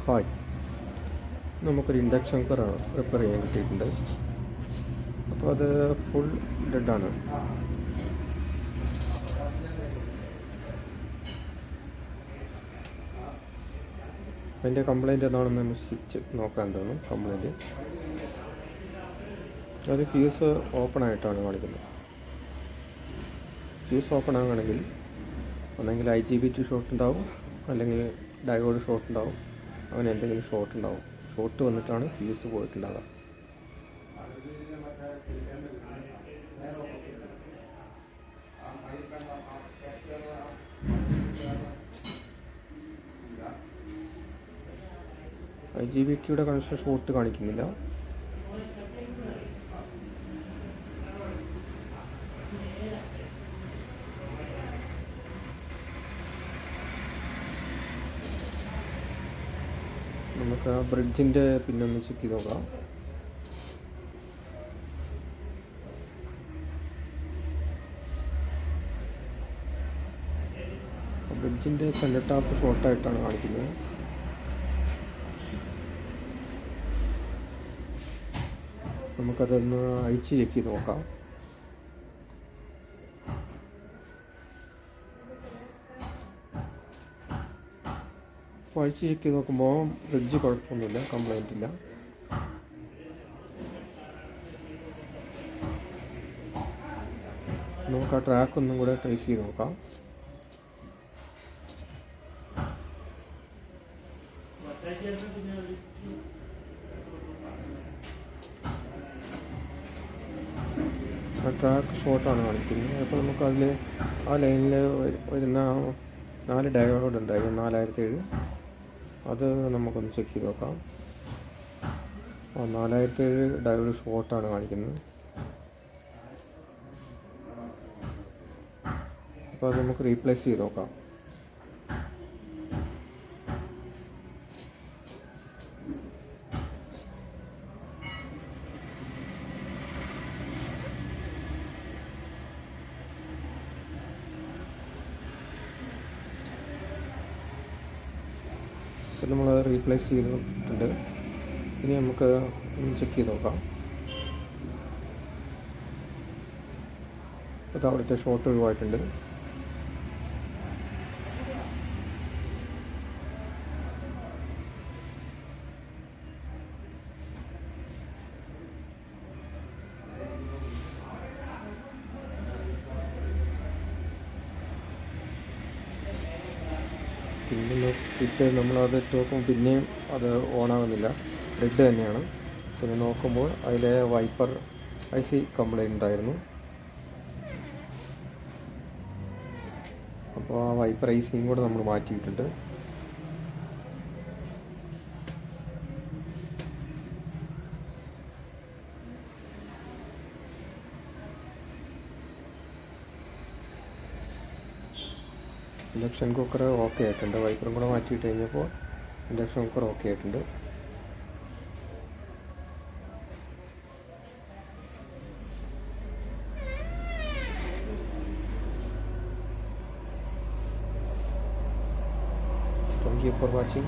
Hi, നമുക്കൊരു induction കുക്കറാണ് repair ചെയ്യാൻ കിട്ടിയിട്ടുണ്ട്. അപ്പോൾ അത് ഫുൾ ഡെഡാണ്. അതിൻ്റെ കംപ്ലൈൻറ്റ് എന്താണെന്ന് നമ്മൾ സ്വിച്ച് നോക്കാൻ തോന്നും. കംപ്ലൈൻറ്റ് അത് ഫ്യൂസ് ഓപ്പൺ ആയിട്ടാണ് കാണിക്കുന്നത്. ഫ്യൂസ് ഓപ്പൺ ആകുകയാണെങ്കിൽ ഒന്നെങ്കിൽ IGBT ഷോർട്ട് ഉണ്ടാവും, അല്ലെങ്കിൽ ഡയോഡ് ഷോർട്ട് ഉണ്ടാവും, അങ്ങനെ എന്തെങ്കിലും ഷോർട്ട് ഉണ്ടാവും. ഷോർട്ട് വന്നിട്ടാണ് ഫ്യൂസ് പോയിട്ടുണ്ടാകുക. IGBTയുടെ കണക്ഷൻ ഷോർട്ട് കാണിക്കുന്നില്ല. നമുക്ക് ആ ബ്രിഡ്ജിൻ്റെ പിന്നൊന്ന് ചെക്ക് ചെയ്ത് നോക്കാം. ബ്രിഡ്ജിൻ്റെ സെൻറ്റർ ടാപ്പ് ഷോർട്ടായിട്ടാണ് കാണിക്കുന്നത്. നമുക്കതൊന്ന് അഴിച്ച് ചെക്ക് ചെയ്ത് നോക്കാം. അപ്പോൾ അഴിച്ച് ചെക്ക് ചെയ്ത് നോക്കുമ്പോൾ ബ്രിഡ്ജ് കുഴപ്പമൊന്നുമില്ല, കംപ്ലൈൻ്റ് ഇല്ല. നമുക്ക് ആ ട്രാക്ക് ഒന്നും കൂടെ ട്രേസ് ചെയ്ത് നോക്കാം. ആ ട്രാക്ക് ഷോർട്ടാണ് കാണിക്കുന്നത്. അപ്പോൾ നമുക്കതിൽ ആ ലൈനിൽ വരുന്ന 4 ഡയോഡ് ഉണ്ടായി, 4007. അത് നമുക്കൊന്ന് ചെക്ക് ചെയ്ത് നോക്കാം. 4007 ഡയോഡ് ഷോർട്ടാണ് കാണിക്കുന്നത്. അപ്പോൾ അത് നമുക്ക് റീപ്ലേസ് ചെയ്ത് നോക്കാം. അപ്പോൾ നമ്മൾ റീപ്ലേസ് ചെയ്തിട്ടുണ്ട്. ഇനി നമുക്ക് ചെക്ക് ചെയ്ത് നോക്കാം. അപ്പോൾ അവിടുത്തെ ഷോർട്ട് ഒഴിവായിട്ടുണ്ട്. പിന്നെ നോക്കിയിട്ട് നമ്മളത് ഇട്ട് നോക്കുമ്പോൾ പിന്നെയും അത് ഓണാകുന്നില്ല, ഡെഡ് തന്നെയാണ്. പിന്നെ നോക്കുമ്പോൾ അതിലെ വൈപ്പർ IC കംപ്ലൈൻ്റ് ഉണ്ടായിരുന്നു. അപ്പോൾ ആ വൈപ്പർ ICയും കൂടെ നമ്മൾ മാറ്റിയിട്ടുണ്ട്. ഇൻഡക്ഷൻ കുക്കർ ഓക്കെ ആയിട്ടുണ്ട്. വൈപ്പറും കൂടെ മാറ്റിയിട്ട് കഴിഞ്ഞപ്പോൾ ഇൻഡക്ഷൻ കുക്കർ ഓക്കെ ആയിട്ടുണ്ട്. Thank you for watching.